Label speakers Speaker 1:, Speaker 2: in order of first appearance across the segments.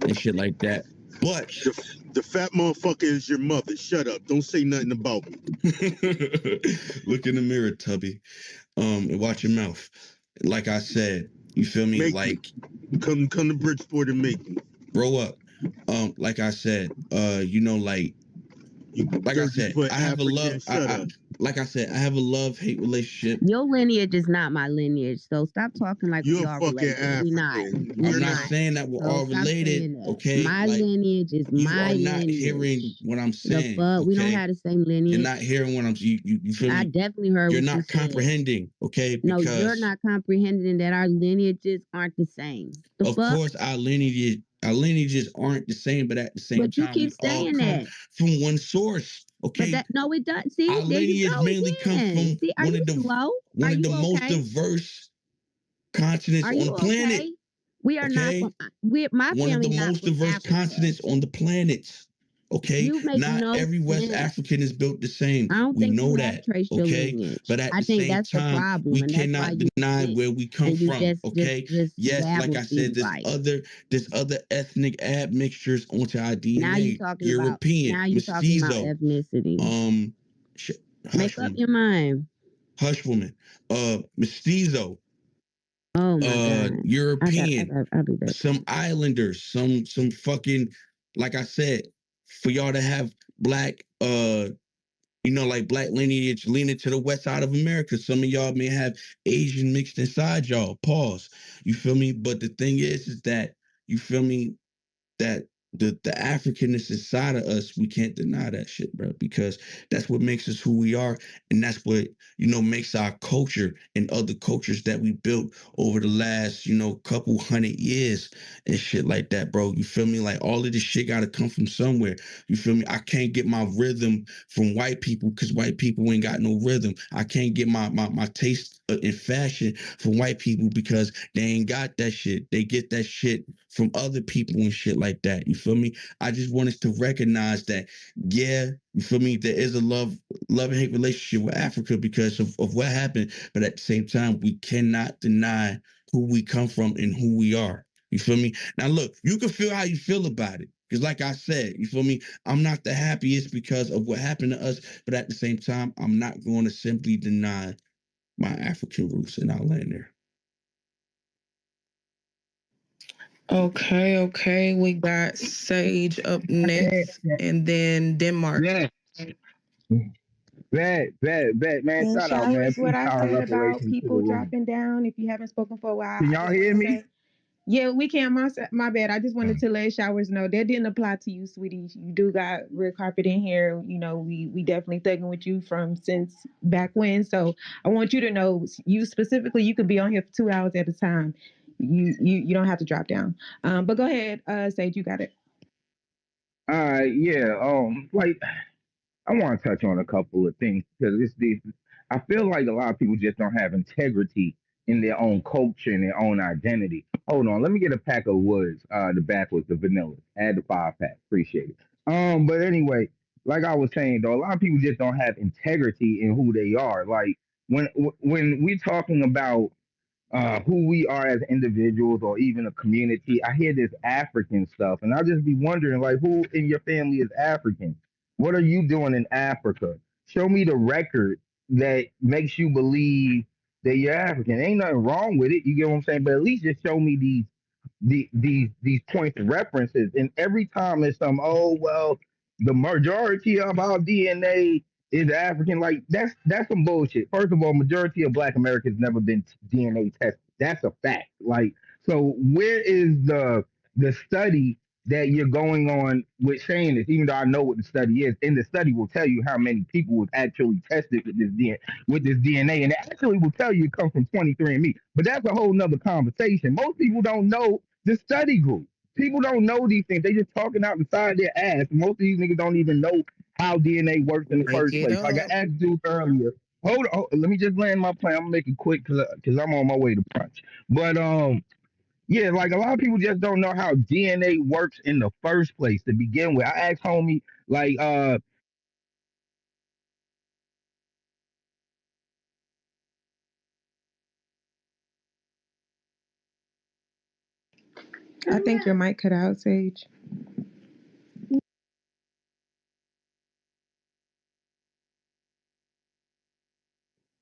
Speaker 1: and shit like that. But
Speaker 2: The fat motherfucker is your mother. Shut up. Don't say nothing about me.
Speaker 1: look in the mirror, Tubby, and watch your mouth. Like I said, you feel me?
Speaker 2: Make
Speaker 1: Like,
Speaker 2: me. Come to Bridgeport and make me.
Speaker 1: grow up. Like I said,
Speaker 2: You
Speaker 1: like I
Speaker 2: dirty
Speaker 1: said,
Speaker 2: foot
Speaker 1: I have a love.
Speaker 2: African. Shut up.
Speaker 1: Like I said, I have a love-hate relationship.
Speaker 3: Your lineage is not my lineage, so stop talking like we
Speaker 2: You're
Speaker 3: all
Speaker 2: fucking
Speaker 3: related. We not.
Speaker 2: African.
Speaker 3: We
Speaker 1: I'm not
Speaker 3: not.
Speaker 1: saying that we're
Speaker 3: So
Speaker 1: all
Speaker 3: stop
Speaker 1: related,
Speaker 3: saying that.
Speaker 1: okay?
Speaker 3: My
Speaker 1: Like,
Speaker 3: lineage is
Speaker 1: you
Speaker 3: my
Speaker 1: are not
Speaker 3: lineage.
Speaker 1: hearing what I'm
Speaker 3: The
Speaker 1: saying,
Speaker 3: fuck? We don't
Speaker 1: okay?
Speaker 3: have the same
Speaker 1: You're
Speaker 3: lineage.
Speaker 1: not hearing what you feel
Speaker 3: I
Speaker 1: me?
Speaker 3: definitely heard
Speaker 1: You're
Speaker 3: what you
Speaker 1: not
Speaker 3: said.
Speaker 1: comprehending, okay?
Speaker 3: No, you're
Speaker 1: Because
Speaker 3: not comprehending that our lineages aren't the same. The
Speaker 1: of
Speaker 3: fuck?
Speaker 1: course our lineages aren't the same, but at the same
Speaker 3: But you
Speaker 1: time
Speaker 3: keep
Speaker 1: we all
Speaker 3: saying
Speaker 1: come
Speaker 3: that.
Speaker 1: from one source,
Speaker 3: But
Speaker 1: okay?
Speaker 3: that no, it does. See,
Speaker 1: Our
Speaker 3: there you
Speaker 1: lineage
Speaker 3: go
Speaker 1: mainly comes
Speaker 3: again.
Speaker 1: from
Speaker 3: See, are
Speaker 1: one
Speaker 3: you
Speaker 1: of the
Speaker 3: slow?
Speaker 1: one
Speaker 3: Are
Speaker 1: of the
Speaker 3: you
Speaker 1: most
Speaker 3: okay?
Speaker 1: diverse continents
Speaker 3: Are
Speaker 1: on
Speaker 3: you
Speaker 1: the planet,
Speaker 3: okay? We are not
Speaker 1: okay?
Speaker 3: from. We my
Speaker 1: One of the
Speaker 3: family not
Speaker 1: most
Speaker 3: from
Speaker 1: diverse
Speaker 3: Africa.
Speaker 1: continents on the planet. Okay,
Speaker 3: You make
Speaker 1: not
Speaker 3: no
Speaker 1: every West
Speaker 3: sense.
Speaker 1: African is built the same.
Speaker 3: I don't
Speaker 1: We
Speaker 3: think
Speaker 1: know
Speaker 3: you have
Speaker 1: that.
Speaker 3: traced your
Speaker 1: Okay,
Speaker 3: lineage.
Speaker 1: but at
Speaker 3: I
Speaker 1: the
Speaker 3: think
Speaker 1: same
Speaker 3: that's the
Speaker 1: time,
Speaker 3: problem,
Speaker 1: we
Speaker 3: and that's why
Speaker 1: cannot
Speaker 3: you
Speaker 1: deny
Speaker 3: sit
Speaker 1: where we come
Speaker 3: and you
Speaker 1: from.
Speaker 3: just
Speaker 1: Okay, yes, like
Speaker 3: babble
Speaker 1: I
Speaker 3: and
Speaker 1: said,
Speaker 3: be like.
Speaker 1: there's other ethnic admixtures onto our
Speaker 3: Now you
Speaker 1: DNA.
Speaker 3: talking about.
Speaker 1: European,
Speaker 3: Now you talking about
Speaker 1: mestizo,
Speaker 3: ethnicity.
Speaker 1: um,
Speaker 3: Make
Speaker 1: hush
Speaker 3: up
Speaker 1: woman,
Speaker 3: your mind.
Speaker 1: mestizo,
Speaker 3: Oh my god.
Speaker 1: European,
Speaker 3: I'll be back.
Speaker 1: some islanders, some fucking, like I said, for y'all to have black, like black lineage leaning to the west side of America. Some of y'all may have Asian mixed inside y'all. Pause. You feel me? But the thing is that you feel me that the Africanness inside of us, we can't deny that shit, bro, because that's what makes us who we are, and that's what makes our culture and other cultures that we built over the last couple hundred years and shit like that, bro. You feel me? Like all of this shit got to come from somewhere. You feel me? I can't get my rhythm from white people because white people ain't got no rhythm. I can't get my taste in fashion from white people because they ain't got that shit. They get that shit from other people and shit like that. You feel me? I just want us to recognize that, yeah, you feel me? There is a love and hate relationship with Africa because of what happened. But at the same time, we cannot deny who we come from and who we are. You feel me? Now, look, you can feel how you feel about it. Because like I said, you feel me? I'm not the happiest because of what happened to us. But at the same time, I'm not going to simply deny my African roots, and I'll land there.
Speaker 4: Okay. We got Sage up next, and then Denmark.
Speaker 5: Yeah. Bet, man.
Speaker 6: And
Speaker 5: Shout out, man.
Speaker 6: showers, what
Speaker 5: Peace,
Speaker 6: I
Speaker 5: power, and
Speaker 6: said about
Speaker 5: reparation to the
Speaker 6: people
Speaker 5: room.
Speaker 6: dropping down. If you haven't spoken for a while,
Speaker 5: Can
Speaker 6: I
Speaker 5: y'all
Speaker 6: just want
Speaker 5: hear
Speaker 6: to
Speaker 5: me?
Speaker 6: say, yeah, we can. My bad. I just wanted to let showers know that didn't apply to you, sweetie. You do got red carpet in here. We definitely thugging with you from since back when. So I want you to know, you specifically, you could be on here for 2 hours at a time. You don't have to drop down. But go ahead, Sage, you got it.
Speaker 5: Yeah. Like I want to touch on a couple of things because I feel like a lot of people just don't have integrity in their own culture and their own identity. Hold on, let me get a pack of woods. The back was the vanilla. Add the 5 pack. Appreciate it. But anyway, like I was saying though, a lot of people just don't have integrity in who they are. Like when we're talking about who we are as individuals or even a community. I hear this African stuff, and I'll just be wondering, like, who in your family is African? What are you doing in Africa? Show me the record that makes you believe that you're African. Ain't nothing wrong with it. You get what I'm saying? But at least just show me these points of references. And every time it's oh well, the majority of our DNA is African. Like that's some bullshit. First of all, majority of Black Americans never been DNA tested. That's a fact. Like so, where is the study that you're going on with saying this? Even though I know what the study is, and the study will tell you how many people was actually tested with this DNA, and it actually will tell you it comes from 23andMe. But that's a whole nother conversation. Most people don't know the study group. People don't know these things. They just talking out the side of their ass. Most of these niggas don't even know how DNA works in the
Speaker 4: Break
Speaker 5: first
Speaker 4: it
Speaker 5: place. Like I
Speaker 4: up.
Speaker 5: asked Duke earlier. Hold on, let me just land my plan. I'm gonna make it quick because I'm on my way to brunch. But yeah, like a lot of people just don't know how DNA works in the first place to begin with. I asked homie like
Speaker 6: I think your mic cut out, Sage.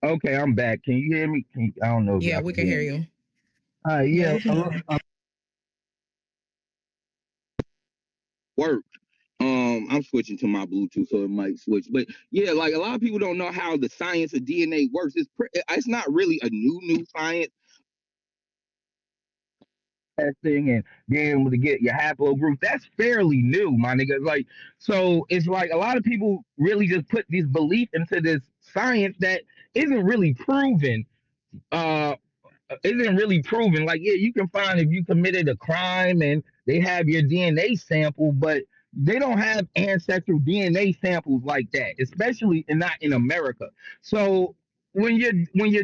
Speaker 5: Okay, I'm back. Can you hear me? I don't know if
Speaker 4: Yeah,
Speaker 5: y'all
Speaker 4: we
Speaker 5: can
Speaker 4: can
Speaker 5: hear
Speaker 4: hear
Speaker 5: me.
Speaker 4: you.
Speaker 6: Yeah,
Speaker 5: Yeah,
Speaker 6: we can hear you.
Speaker 5: work. I'm switching to my Bluetooth, so it might switch. But yeah, like a lot of people don't know how the science of DNA works. It's not really a new science. Testing and being able to get your haplogroup, that's fairly new, my nigga. Like, so it's like a lot of people really just put this belief into this science that isn't really proven. Uh, isn't really proven. Like, yeah, you can find if you committed a crime and they have your DNA sample, but they don't have ancestral DNA samples like that, especially not in America. So when you're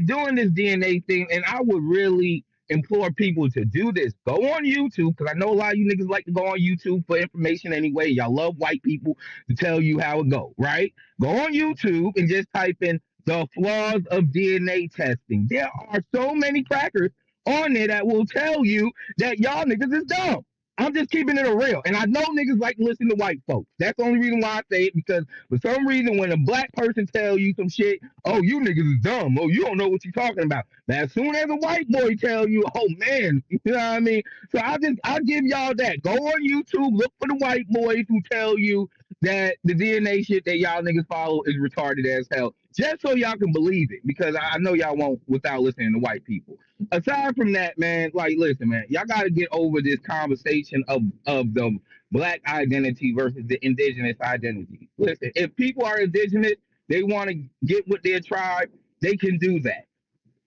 Speaker 5: doing this DNA thing, and I would really implore people to do this, go on YouTube, because I know a lot of you niggas like to go on YouTube for information anyway. Y'all love white people to tell you how it go, right? Go on YouTube and just type in the flaws of DNA testing. There are so many crackers on there that will tell you that y'all niggas is dumb. I'm just keeping it a real. And I know niggas like to listen to white folks. That's the only reason why I say it, because for some reason when a black person tell you some shit, oh, you niggas is dumb. Oh, you don't know what you're talking about. But as soon as a white boy tell you, oh man, you know what I mean? So I'll give y'all that. Go on YouTube, look for the white boys who tell you that the DNA shit that y'all niggas follow is retarded as hell, just so y'all can believe it, because I know y'all won't without listening to white people. Aside from that, man, like, listen, man, y'all got to get over this conversation of the black identity versus the indigenous identity. Listen, if people are indigenous, they want to get with their tribe, they can do that.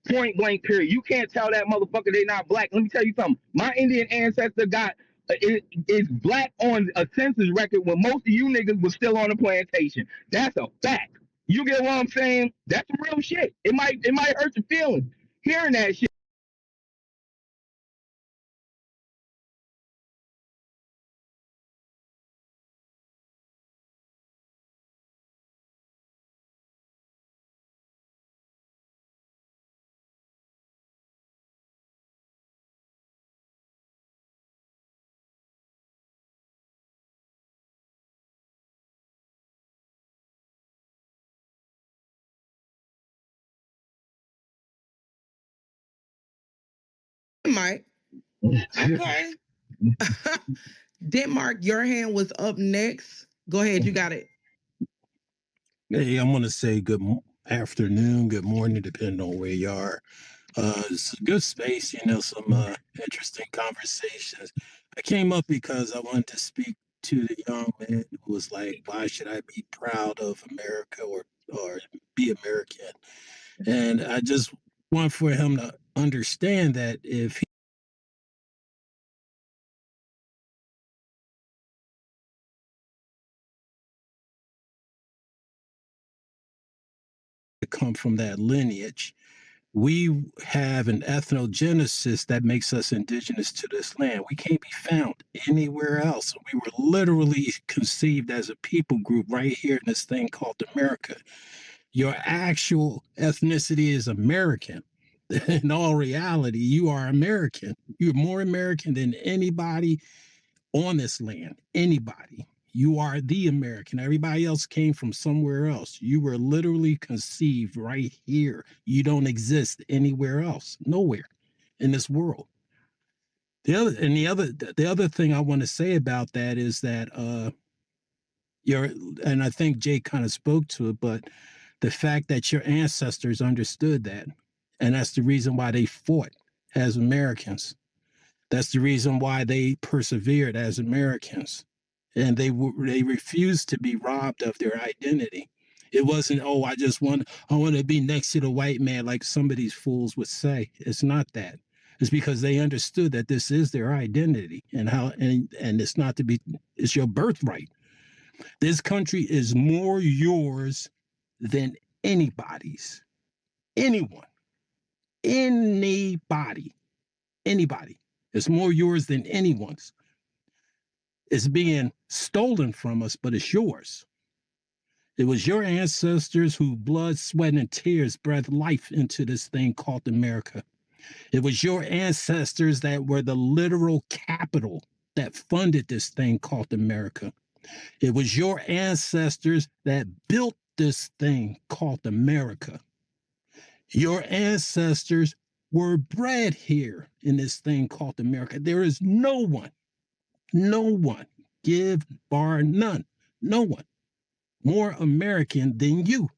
Speaker 5: Point blank, period. You can't tell that motherfucker they not black. Let me tell you something. My Indian ancestor got is black on a census record when most of you niggas was still on the plantation. That's a fact. You get what I'm saying? That's some real shit. It might hurt your feelings hearing that shit.
Speaker 4: Mike. Okay. Denmark, your hand was up next. Go ahead, you got it.
Speaker 7: Hey, I'm going to say good afternoon, good morning, depending on where you are. It's a good space, some interesting conversations. I came up because I wanted to speak to the young man who was like, why should I be proud of America or be American? And I just want for him to understand that if he come from that lineage, we have an ethnogenesis that makes us indigenous to this land. We can't be found anywhere else. We were literally conceived as a people group right here in this thing called America. Your actual ethnicity is American. In all reality, you are American. You're more American than anybody on this land. Anybody. You are the American. Everybody else came from somewhere else. You were literally conceived right here. You don't exist anywhere else, nowhere in this world. The other thing I want to say about that is that and I think Jay kind of spoke to it, but the fact that your ancestors understood that, and that's the reason why they fought as Americans. That's the reason why they persevered as Americans, and they refused to be robbed of their identity. It wasn't, oh, I want to be next to the white man like some of these fools would say. It's not that. It's because they understood that this is their identity and it's not to be. It's your birthright. This country is more yours than anybody's. Anyone, anybody, anybody. It's more yours than anyone's. It's being stolen from us, but it's yours. It was your ancestors who blood, sweat, and tears breathed life into this thing called America. It was your ancestors that were the literal capital that funded this thing called America. It was your ancestors that built this thing called America. Your ancestors were bred here in this thing called America. There is no one, give bar none, no one more American than you.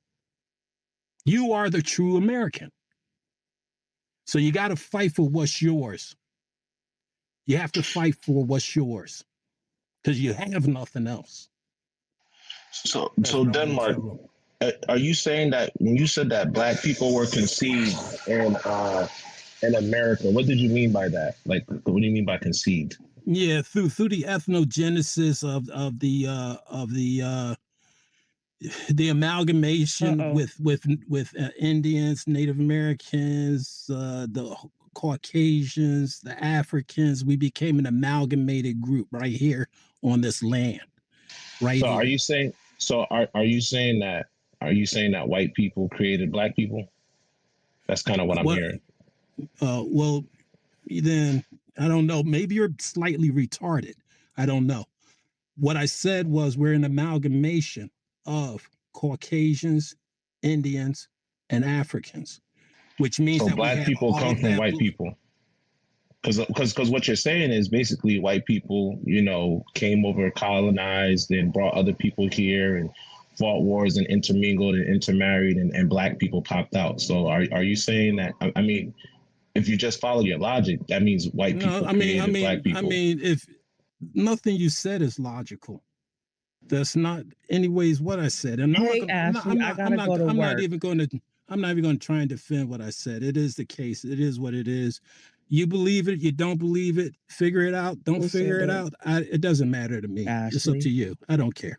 Speaker 7: You are the true American. So you got to fight for what's yours. You have to fight for what's yours because you have nothing else.
Speaker 8: So
Speaker 7: That's
Speaker 8: so
Speaker 7: what I want to
Speaker 8: Denmark,
Speaker 7: tell them.
Speaker 8: are you saying that when you said that black people were conceived in America, what did you mean by that? Like, what do you mean by conceived?
Speaker 7: Yeah, through the ethnogenesis of the amalgamation with Indians, Native Americans, the Caucasians, the Africans. We became an amalgamated group right here on this land, right
Speaker 8: So
Speaker 7: here.
Speaker 8: are you saying that white people created black people? That's kind of what I'm
Speaker 7: Well,
Speaker 8: hearing.
Speaker 7: well, then I don't know. Maybe you're slightly retarded. I don't know. What I said was we're an amalgamation of Caucasians, Indians, and Africans, which means
Speaker 8: So
Speaker 7: that we
Speaker 8: black
Speaker 7: have
Speaker 8: people
Speaker 7: all
Speaker 8: come
Speaker 7: of
Speaker 8: from
Speaker 7: that.
Speaker 8: white people. Because what you're saying is basically white people, came over, colonized, and brought other people here and fought wars and intermingled and intermarried, and black people popped out. So are you saying that? I mean, if you just follow your logic, that means white
Speaker 7: No,
Speaker 8: people
Speaker 7: I mean,
Speaker 8: created black people.
Speaker 7: if nothing you said is logical, that's not anyways what I said. And
Speaker 9: Hey, Ashley, I gotta go to
Speaker 7: I'm not
Speaker 9: work.
Speaker 7: even going to try and defend what I said. It is the case. It is what it is. You believe it, you don't believe it, figure it out, don't
Speaker 9: Who
Speaker 7: figure
Speaker 9: said
Speaker 7: it
Speaker 9: that?
Speaker 7: out. It doesn't matter to me. It's up to
Speaker 9: Ashley.
Speaker 7: you. I don't care.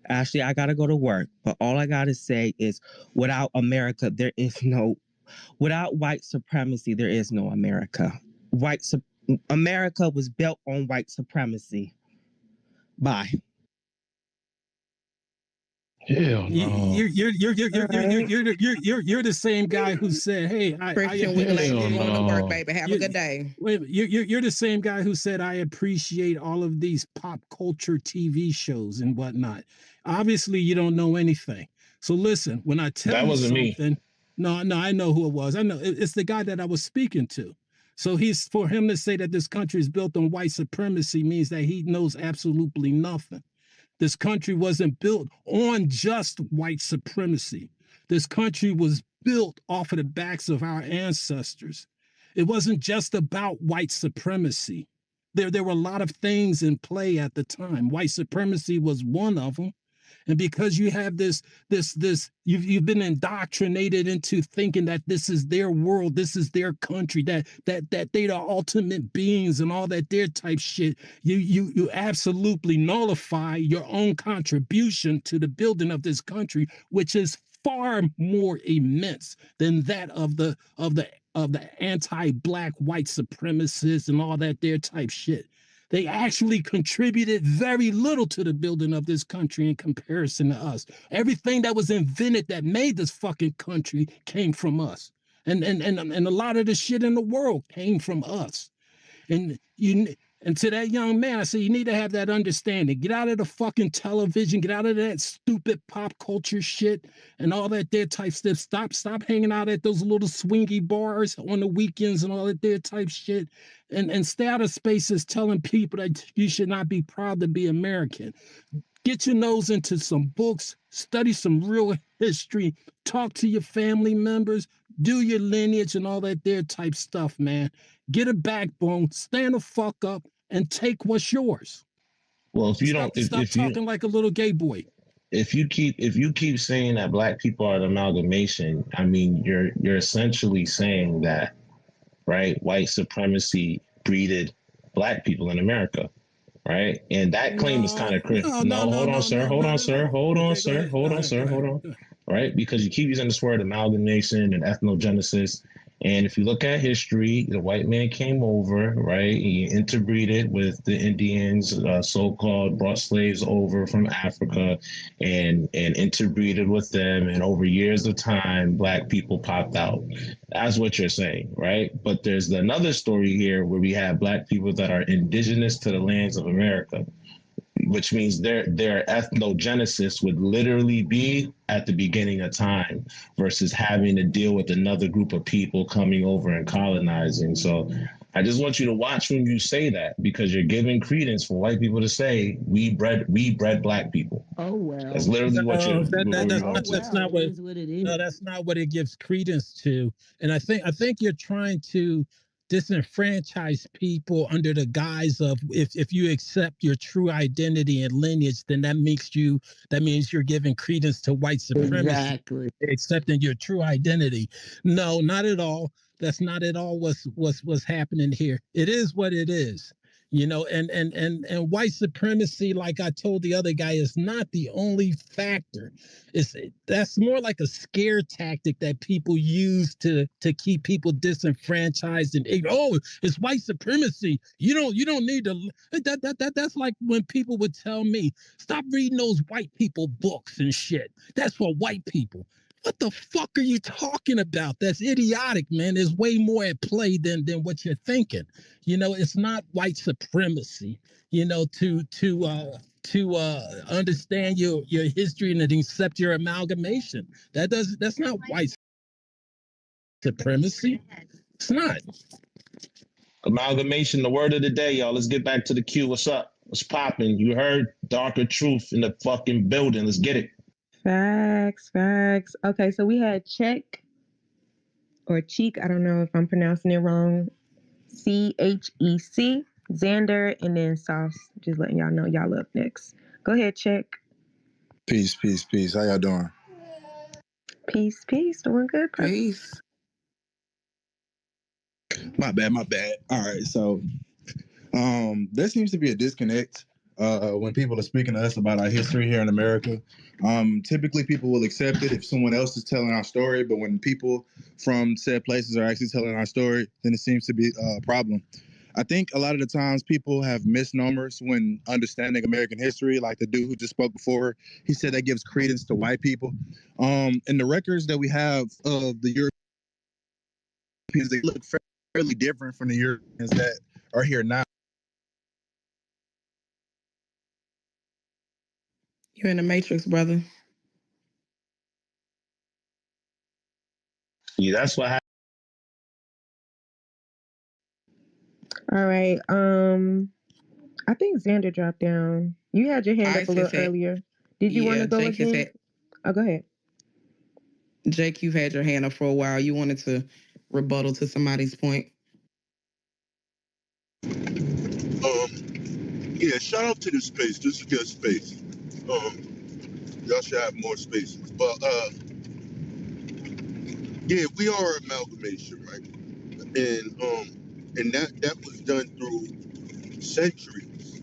Speaker 9: Ashley, I gotta go to work. But all I gotta say is without America, without white supremacy, there is no America. America was built on white supremacy. Bye.
Speaker 5: Hell no.
Speaker 7: You're the same guy who said, "Hey,
Speaker 4: Christian, we glad
Speaker 5: Hell
Speaker 4: you going to work,
Speaker 5: no.
Speaker 4: baby. Have a good day.
Speaker 7: Wait, you're the same guy who said I appreciate all of these pop culture TV shows and whatnot. Obviously, you don't know anything. So listen, when I tell
Speaker 8: That
Speaker 7: you
Speaker 8: wasn't me.
Speaker 7: something, no, I know who it was. I know it's the guy that I was speaking to. So for him to say that this country is built on white supremacy means that he knows absolutely nothing. This country wasn't built on just white supremacy. This country was built off of the backs of our ancestors. It wasn't just about white supremacy. There were a lot of things in play at the time. White supremacy was one of them. And because you have you've been indoctrinated into thinking that this is their world, this is their country, that they're the ultimate beings and all that their type shit, you absolutely nullify your own contribution to the building of this country, which is far more immense than that of the anti-black white supremacists and all that their type shit. They actually contributed very little to the building of this country in comparison to us. Everything that was invented that made this fucking country came from us. And a lot of the shit in the world came from us. And to that young man, I say, you need to have that understanding. Get out of the fucking television. Get out of that stupid pop culture shit and all that there type stuff. Stop hanging out at those little swingy bars on the weekends and all that there type shit. And stay out of spaces telling people that you should not be proud to be American. Get your nose into some books, study some real history, talk to your family members, do your lineage and all that there type stuff, man. Get a backbone, stand the fuck up, and take what's yours.
Speaker 8: Well, if you
Speaker 7: Stop
Speaker 8: don't, if
Speaker 7: talking like a little gay boy.
Speaker 8: if you keep saying that black people are an amalgamation, I mean, you're essentially saying that, right? White supremacy breeded black people in America, right? And that claim is kind of crazy. No, hold on, sir. Hold on, sir. Hold on,
Speaker 7: Okay, go
Speaker 8: sir.
Speaker 7: ahead.
Speaker 8: Hold
Speaker 7: Go
Speaker 8: on,
Speaker 7: ahead.
Speaker 8: sir.
Speaker 7: Go
Speaker 8: Hold
Speaker 7: ahead.
Speaker 8: on.
Speaker 7: Go ahead.
Speaker 8: Right? Because you keep using this word amalgamation and ethnogenesis, And if you look at history, the white man came over, right? He interbreeded with the Indians, so-called brought slaves over from Africa, and interbreeded with them. And over years of time, black people popped out. That's what you're saying, right? But there's another story here where we have black people that are indigenous to the lands of America, which means their ethnogenesis would literally be at the beginning of time versus having to deal with another group of people coming over and colonizing. So I just want you to watch when you say that, because you're giving credence for white people to say we bred black people.
Speaker 3: Oh well.
Speaker 8: That's literally what you're
Speaker 7: That's
Speaker 3: Oh
Speaker 7: not
Speaker 8: going to.
Speaker 7: that's
Speaker 3: well.
Speaker 7: not
Speaker 3: It
Speaker 7: what
Speaker 3: is what it is.
Speaker 7: no, that's not what it gives credence to. And I think you're trying to disenfranchise people under the guise of if you accept your true identity and lineage, then that means you're giving credence to white supremacy.
Speaker 3: Exactly.
Speaker 7: Accepting your true identity. No, not at all. That's not at all what's happening here. It is what it is. And white supremacy, like I told the other guy, is not the only factor. That's more like a scare tactic that people use to keep people disenfranchised and it's white supremacy. You don't need to that's like when people would tell me, stop reading those white people books and shit. That's for white people. What the fuck are you talking about? That's idiotic, man. There's way more at play than what you're thinking. It's not white supremacy. To understand your history and accept your amalgamation. That's not white supremacy. It's not.
Speaker 8: Amalgamation, the word of the day, y'all. Let's get back to the queue. What's up? What's popping? You heard Darker Truth in the fucking building. Let's get it.
Speaker 6: Facts. Okay, so we had Check or Cheek. I don't know if I'm pronouncing it wrong. CHEC, Xander, and then Sauce. Just letting y'all know y'all up next. Go ahead, Check.
Speaker 10: Peace. How y'all doing?
Speaker 6: Peace. Doing good.
Speaker 4: Peace.
Speaker 10: My bad. All right, so there seems to be a disconnect when people are speaking to us about our history here in America. Typically, people will accept it if someone else is telling our story, but when people from said places are actually telling our story, then it seems to be a problem. I think a lot of the times people have misnomers when understanding American history, like the dude who just spoke before. He said that gives credence to white people. And the records that we have of the Europeans, they look fairly different from the Europeans that are here now.
Speaker 4: You're in the Matrix, brother.
Speaker 8: Yeah, that's what happened.
Speaker 6: All right. I think Xander dropped down. You had your hand up a little earlier. Did you want to go
Speaker 4: Jake
Speaker 6: again? Go ahead.
Speaker 4: Jake, you've had your hand up for a while. You wanted to rebuttal to somebody's point.
Speaker 2: Yeah, shout out to this space. This is a good space. Y'all should have more spaces. But yeah, we are amalgamation, right? And that was done through centuries,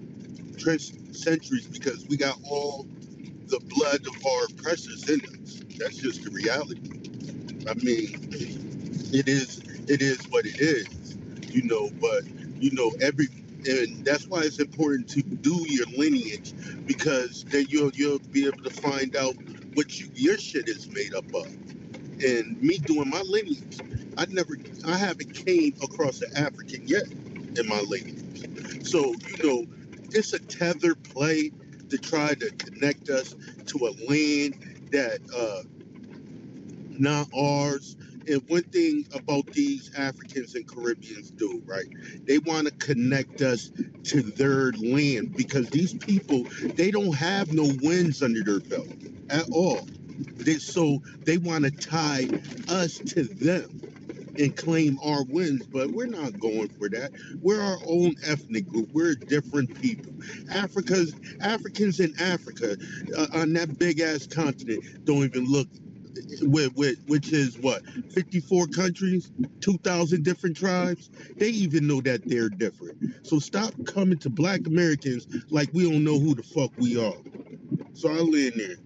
Speaker 2: because we got all the blood of our oppressors in us. That's just the reality. I mean, it is what it is, but and that's why it's important to do your lineage, because then you'll be able to find out what your shit is made up of. And me doing my lineage, I haven't came across an African yet in my lineage. So, it's a tether play to try to connect us to a land that not ours. And one thing about these Africans and Caribbeans do, right? They want to connect us to their land, because these people, they don't have no wins under their belt at all. So they want to tie us to them and claim our wins, but we're not going for that. We're our own ethnic group. We're different people. Africans in Africa, on that big ass continent, don't even look. Which is what, 54 countries, 2,000 different tribes. They even know that they're different. So stop coming to Black Americans like we don't know who the fuck we are. So I'll end there.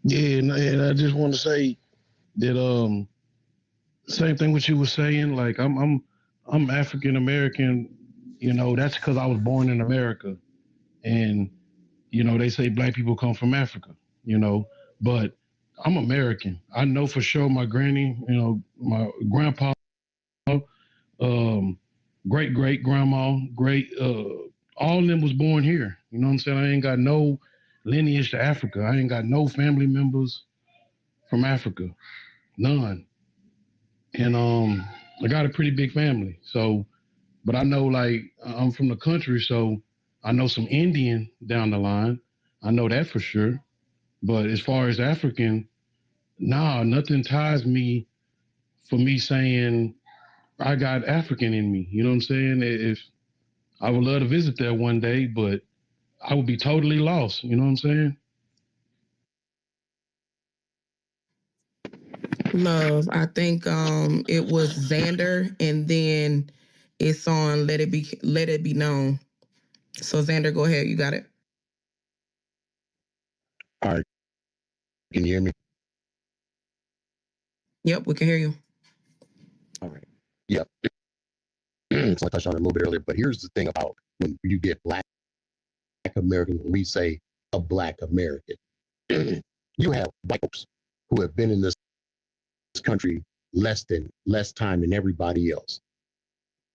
Speaker 11: Yeah, and I just want to say that Same thing what you were saying. Like I'm African American. You know, that's because I was born in America, and you know they say black people come from Africa. You know, but I'm American. I know for sure my granny, you know, my grandpa, um, great great grandma, all of them was born here. You know what I'm saying? I ain't got no lineage to Africa. I ain't got no family members from Africa, none. And I got a pretty big family. So, but I know like I'm from the country, so I know some Indian down the line. I know that for sure. But as far as African, nah, nothing ties me for me saying I got African in me. You know what I'm saying? If I would love to visit there one day, but I would be totally lost. You know what I'm saying?
Speaker 4: Love. I think it was Xander, and then it's on Let It Be Known. So Xander, go ahead. You got it.
Speaker 12: All right. Can you hear me?
Speaker 4: Yep, we can hear you.
Speaker 12: All right. Yep. So I touched on it a little bit earlier, but here's the thing about when you get Black American, when we say a Black American, you have white folks who have been in this country less time than everybody else.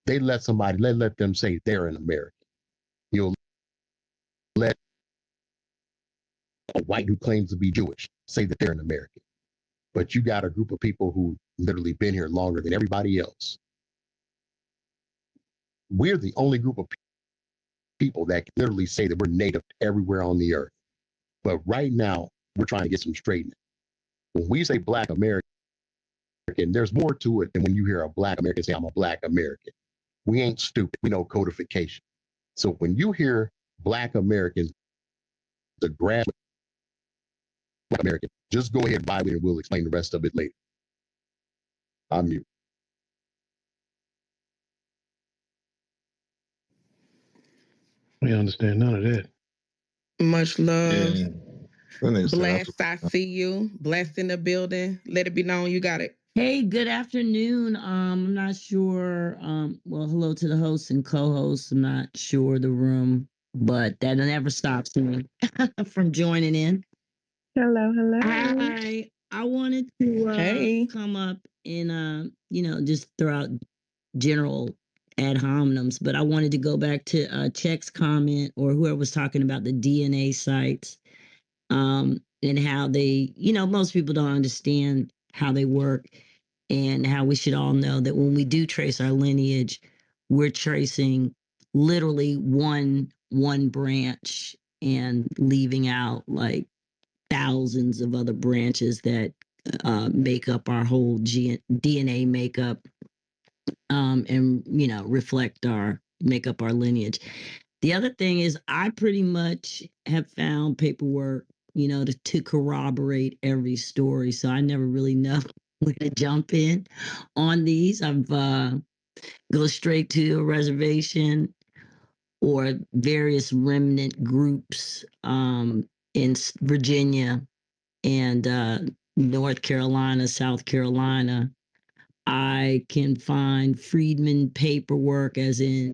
Speaker 12: They let them say they're an American. You'll let a white who claims to be Jewish say that they're an American. But you got a group of people who literally been here longer than everybody else. We're the only group of people that can literally say that we're native everywhere on the earth. But right now, we're trying to get some straightening. When we say Black American, there's more to it than when you hear a Black American say, I'm a Black American. We ain't stupid. We know codification. So when you hear Black Americans, the grass Black American, just go ahead and buy it and we'll explain the rest of it later. I'm mute.
Speaker 11: We understand none of that.
Speaker 4: Much love.
Speaker 8: Yeah.
Speaker 4: Blessed, I see you. Blessed in the building. Let it be known you got it.
Speaker 3: Hey, good afternoon. I'm not sure. Well, hello to the hosts and co-hosts. I'm not sure the room, but that never stops me from joining in.
Speaker 6: Hello, hello.
Speaker 3: Hi. I wanted to come up and just throw out general ad hominems, but I wanted to go back to Check's comment or whoever was talking about the DNA sites, and how they, most people don't understand how they work, and how we should all know that when we do trace our lineage, we're tracing literally one branch and leaving out like thousands of other branches that make up our whole DNA makeup, and reflect make up our lineage. The other thing is I pretty much have found paperwork, to corroborate every story. So I never really know where to jump in on these. I've go straight to a reservation or various remnant groups in Virginia and North Carolina, South Carolina. I can find freedmen paperwork as in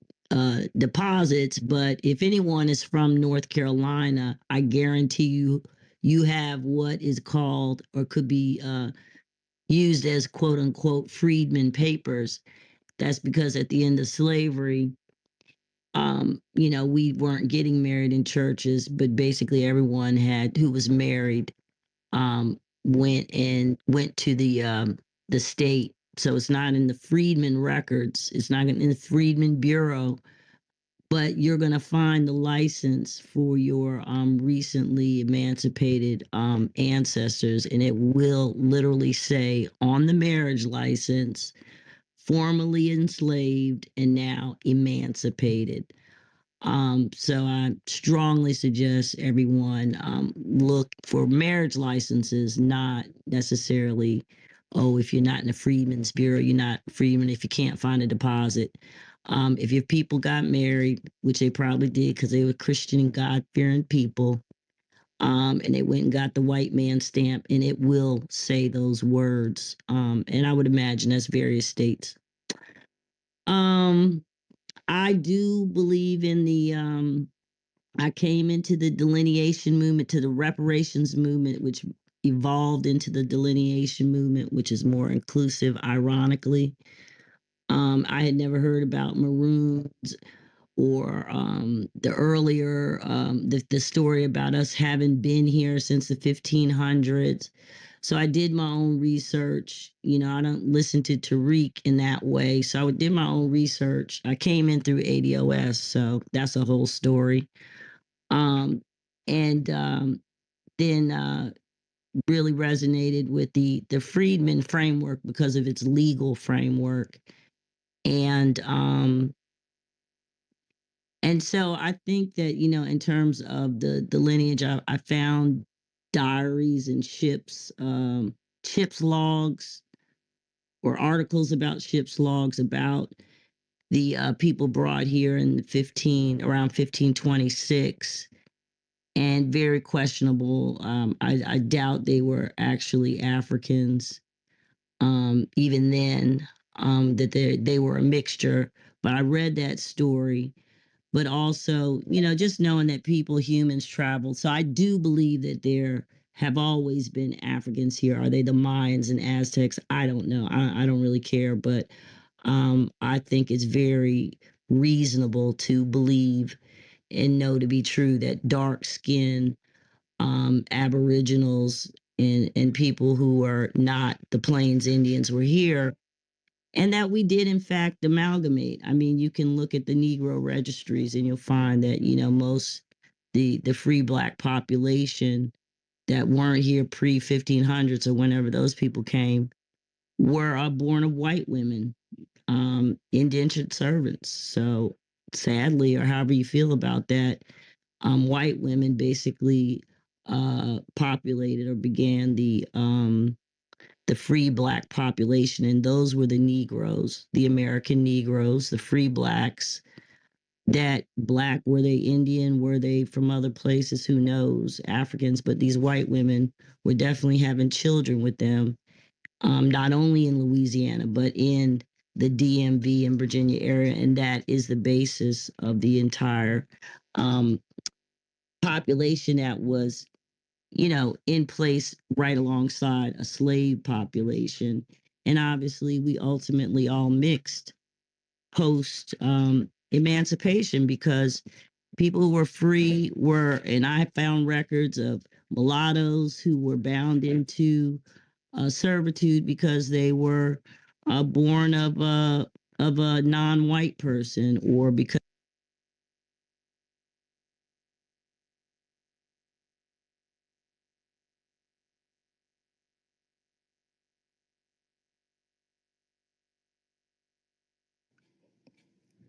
Speaker 3: deposits, but if anyone is from North Carolina, I guarantee you have what is called or could be used as quote unquote freedmen papers. That's because at the end of slavery, we weren't getting married in churches, but basically everyone who was married went to the state. So it's not in the Freedmen records. It's not in the Freedmen Bureau, but you're going to find the license for your recently emancipated ancestors, and it will literally say on the marriage license, formerly enslaved and now emancipated. So I strongly suggest everyone look for marriage licenses, not necessarily, if you're not in the Freedmen's Bureau, you're not freedman if you can't find a deposit. If your people got married, which they probably did because they were Christian and God-fearing people, And they went and got the white man stamp, and it will say those words. And I would imagine that's various states. I do believe in the I came into the delineation movement, to the reparations movement, which evolved into the delineation movement, which is more inclusive, ironically. I had never heard about Maroons or the earlier, the story about us having been here since the 1500s. So I did my own research. You know, I don't listen to Tariq in that way. So I did my own research. I came in through ADOS, so that's a whole story. And then really resonated with the Friedman framework because of its legal framework. And so I think that, you know, in terms of the lineage, I found diaries and ships logs, or articles about ships logs about the people brought here in the around 1526, and very questionable. I doubt they were actually Africans. Even then, that they were a mixture. But I read that story. But also, you know, just knowing that humans traveled. So I do believe that there have always been Africans here. Are they the Mayans and Aztecs? I don't know. I don't really care. But I think it's very reasonable to believe and know to be true that dark skinned Aboriginals and people who are not the Plains Indians were here, and that we did in fact amalgamate. I mean, you can look at the Negro registries and you'll find that, you know, most the free black population that weren't here pre 1500s or whenever those people came were born of white women, indentured servants. So sadly, or however you feel about that, white women basically populated or began the free black population, and those were the Negroes, the American Negroes, the free blacks. That black, were they Indian? Were they from other places? Who knows? Africans, but these white women were definitely having children with them, not only in Louisiana, but in the DMV and Virginia area. And that is the basis of the entire um, population that was, you know, in place right alongside a slave population. And obviously, we ultimately all mixed post emancipation, because people who were free were, and I found records of mulattoes who were bound into servitude because they were born of a non-white person, or because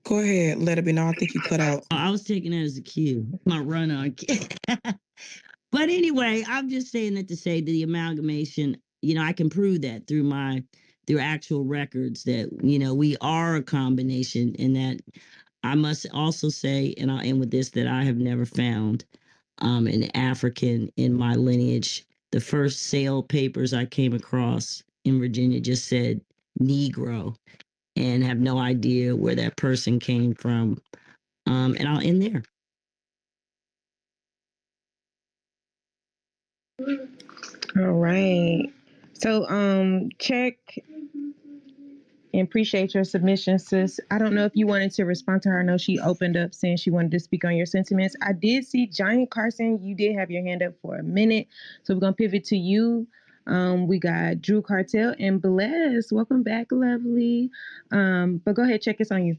Speaker 4: Go ahead, let it be known. I think you cut out.
Speaker 3: I was taking that as a cue. My run on. But anyway, I'm just saying that to say that the amalgamation, you know, I can prove that through actual records that, you know, we are a combination, and that I must also say, and I'll end with this, that I have never found an African in my lineage. The first sale papers I came across in Virginia just said Negro, and have no idea where that person came from. And I'll end there.
Speaker 6: All right. So check and appreciate your submission, sis. I don't know if you wanted to respond to her. I know she opened up saying she wanted to speak on your sentiments. I did see Giant Carson. You did have your hand up for a minute. So we're going to pivot to you. We got Drew Cartel and Bless. Welcome back, lovely. But go ahead, check us on you.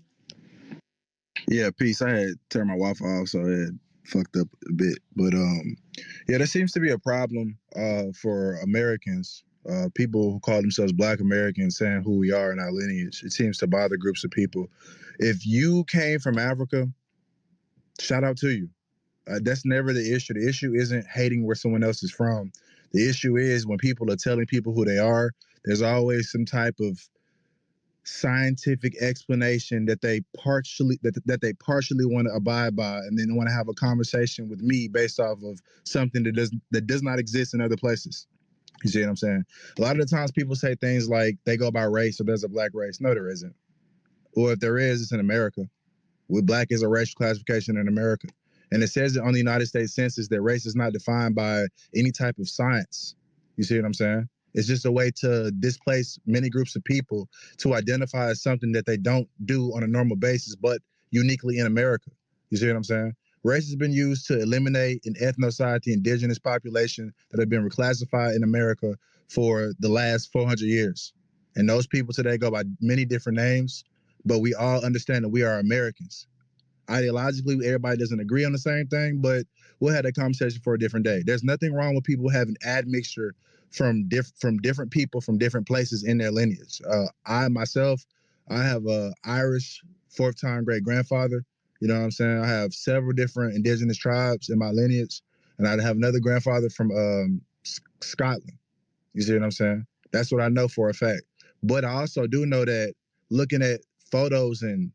Speaker 10: Yeah, peace. I had turned my Wi-Fi off, so it had fucked up a bit. But yeah, there seems to be a problem for Americans, people who call themselves Black Americans, saying who we are in our lineage. It seems to bother groups of people. If you came from Africa, shout out to you. That's never the issue. The issue isn't hating where someone else is from. The issue is when people are telling people who they are, there's always some type of scientific explanation that they partially want to abide by, and then want to have a conversation with me based off of something that does not exist in other places. You see what I'm saying? A lot of the times people say things like they go by race or there's a black race. No, there isn't. Or if there is, it's in America. With black is a racial classification in America. And it says it on the United States Census that race is not defined by any type of science. You see what I'm saying? It's just a way to displace many groups of people to identify as something that they don't do on a normal basis, but uniquely in America. You see what I'm saying? Race has been used to eliminate and ethnocide the indigenous population that have been reclassified in America for the last 400 years. And those people today go by many different names, but we all understand that we are Americans. Ideologically, everybody doesn't agree on the same thing, but we'll have that conversation for a different day. There's nothing wrong with people having admixture from different people from different places in their lineage. I myself, I have a Irish fourth-time great-grandfather. You know what I'm saying? I have several different indigenous tribes in my lineage, and I have another grandfather from Scotland. You see what I'm saying? That's what I know for a fact. But I also do know that looking at photos and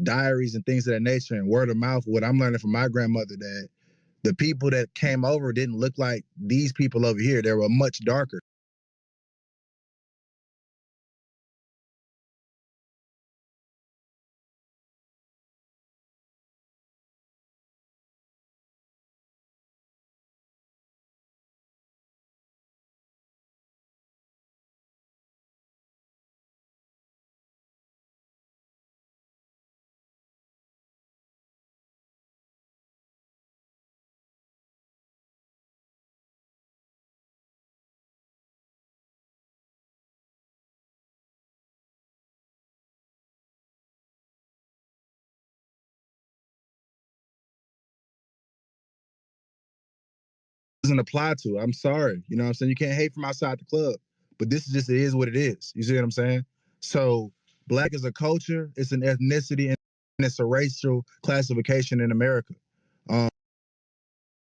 Speaker 10: diaries and things of that nature and word of mouth, what I'm learning from my grandmother, that the people that came over didn't look like these people over here. They were much darker. Doesn't apply to. I'm sorry. You know what I'm saying? You can't hate from outside the club. But this is just, it is what it is. You see what I'm saying? So black is a culture, it's an ethnicity, and it's a racial classification in America.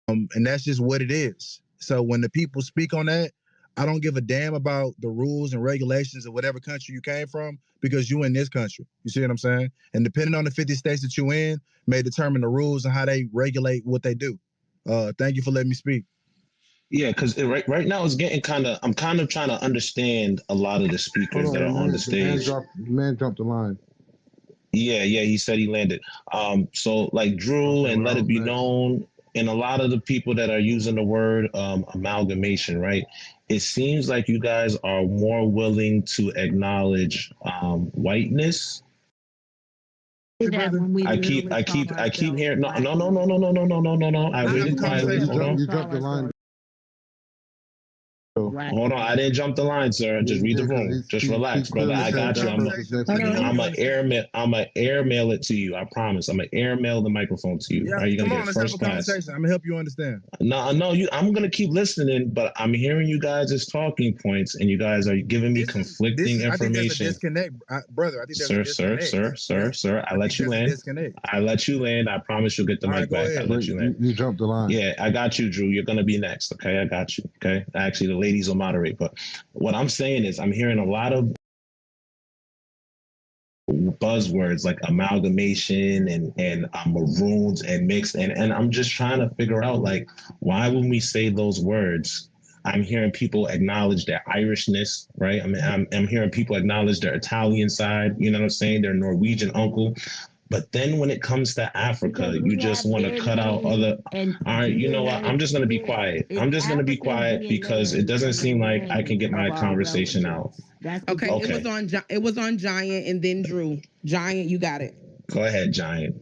Speaker 10: And that's just what it is. So when the people speak on that, I don't give a damn about the rules and regulations of whatever country you came from, because you in this country. You see what I'm saying? And depending on the 50 states that you in, may determine the rules and how they regulate what they do. Thank you for letting me speak.
Speaker 8: Yeah, because right now it's getting I'm kind of trying to understand a lot of the speakers
Speaker 13: Hold
Speaker 8: that are
Speaker 13: on,
Speaker 8: on the stage.
Speaker 13: the man dropped the line.
Speaker 8: Yeah, he said he landed. So like Drew
Speaker 13: Okay,
Speaker 8: and
Speaker 13: well, I
Speaker 8: Let It
Speaker 13: was
Speaker 8: Be
Speaker 13: next.
Speaker 8: Known, and a lot of the people that are using the word amalgamation, right? It seems like you guys are more willing to acknowledge whiteness.
Speaker 3: That when we literally call
Speaker 8: I keep
Speaker 3: ourselves
Speaker 8: hearing no,
Speaker 3: black
Speaker 8: no, no, no,
Speaker 3: people.
Speaker 8: no, no, no, no, no, no, no. I
Speaker 3: I
Speaker 8: waited
Speaker 3: believe
Speaker 8: quietly.
Speaker 3: that
Speaker 8: Hold
Speaker 3: when
Speaker 8: on.
Speaker 3: we
Speaker 13: You
Speaker 3: call
Speaker 13: dropped the line.
Speaker 3: ourselves black
Speaker 8: Hold on, I
Speaker 3: people.
Speaker 8: didn't jump the line, sir. Just read
Speaker 13: Yeah,
Speaker 8: the room.
Speaker 13: because
Speaker 8: Just
Speaker 13: he
Speaker 8: relax, brother.
Speaker 13: clearly
Speaker 8: I
Speaker 13: said
Speaker 8: got you.
Speaker 13: that person's next in
Speaker 3: Hold on.
Speaker 13: line.
Speaker 8: I'm a airmail it to you. I promise. I'm gonna airmail the microphone to you.
Speaker 10: Yeah,
Speaker 8: All right, you're
Speaker 10: come
Speaker 8: gonna get
Speaker 10: on,
Speaker 8: it
Speaker 10: let's have a
Speaker 8: first class.
Speaker 10: conversation. I'm gonna help you understand.
Speaker 8: No, I'm gonna keep listening, but I'm hearing you guys' talking points, and you guys are giving me
Speaker 10: This
Speaker 8: conflicting
Speaker 10: is I think there's a
Speaker 8: information.
Speaker 10: disconnect, brother. I think there's a disconnect. Yeah,
Speaker 8: I
Speaker 10: I
Speaker 8: let
Speaker 10: think
Speaker 8: you
Speaker 10: there's a
Speaker 8: land.
Speaker 10: disconnect.
Speaker 8: I let you land. I promise you'll get the
Speaker 10: All right,
Speaker 8: mic
Speaker 10: go
Speaker 8: back. I
Speaker 10: ahead.
Speaker 8: let
Speaker 13: But
Speaker 8: you land.
Speaker 13: you jumped the line.
Speaker 8: Yeah, I got you, Drew. You're gonna be next. Okay, I got you. Okay. Actually, the ladies will moderate, but what I'm saying is I'm hearing a lot of buzzwords like amalgamation and maroons and mixed, and I'm just trying to figure out, like, why when we say those words, I'm hearing people acknowledge their Irishness, right? I mean, I'm hearing people acknowledge their Italian side, you know what I'm saying, their Norwegian uncle. But then when it comes to Africa,
Speaker 3: Because
Speaker 8: you
Speaker 3: we
Speaker 8: just
Speaker 3: have
Speaker 8: want to cut out
Speaker 3: DNA
Speaker 8: other.
Speaker 3: and
Speaker 8: All right, you know what? I'm
Speaker 3: DNA.
Speaker 8: just going to be quiet.
Speaker 3: It's
Speaker 8: I'm just going to be
Speaker 3: African
Speaker 8: quiet because it
Speaker 3: DNA
Speaker 8: doesn't
Speaker 3: in the
Speaker 8: seem like I can
Speaker 3: names
Speaker 8: get
Speaker 3: of
Speaker 8: my
Speaker 3: our
Speaker 8: conversation out.
Speaker 3: relatives. That's the
Speaker 4: Okay,
Speaker 3: difference.
Speaker 8: Okay,
Speaker 4: it was on Giant and then Drew. Giant, you got it.
Speaker 8: go ahead, Giant.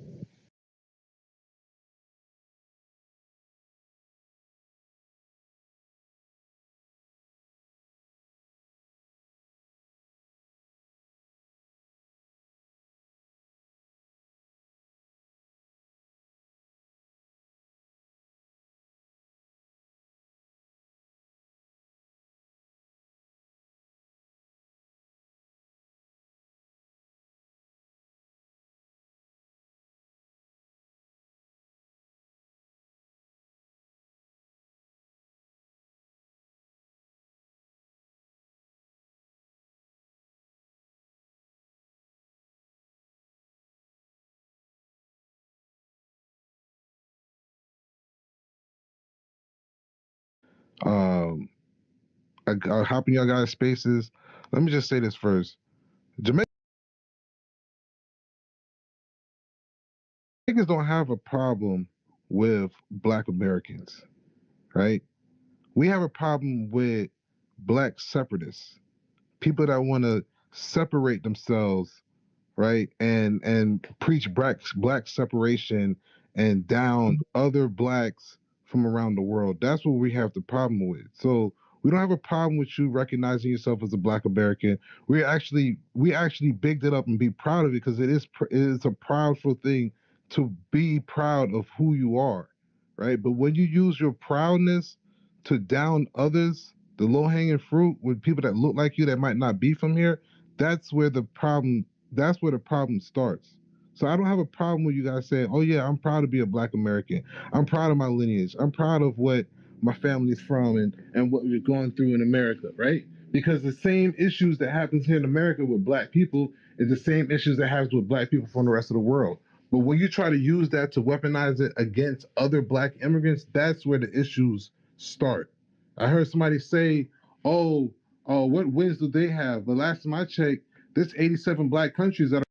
Speaker 13: I hop in y'all guys' spaces. Let me just say this first. Jamaicans don't have a problem with Black Americans, right? We have a problem with Black separatists, people that want to separate themselves, right? And preach black separation and down other blacks from around the world. That's what we have the problem with. So we don't have a problem with you recognizing yourself as a Black American. We actually bigged it up and be proud of it because it is a proudful thing to be proud of who you are, right? But when you use your proudness to down others, the low hanging fruit with people that look like you that might not be from here, that's where the problem starts. So I don't have a problem with you guys saying, "Oh yeah, I'm proud to be a Black American. I'm proud of my lineage. I'm proud of what my family's from and what we're going through in America," right? Because the same issues that happens here in America with Black people is the same issues that happens with Black people from the rest of the world. But when you try to use that to weaponize it against other Black immigrants, that's where the issues start. I heard somebody say, "Oh, what wins do they have?" The last time I checked, there's 87 Black countries that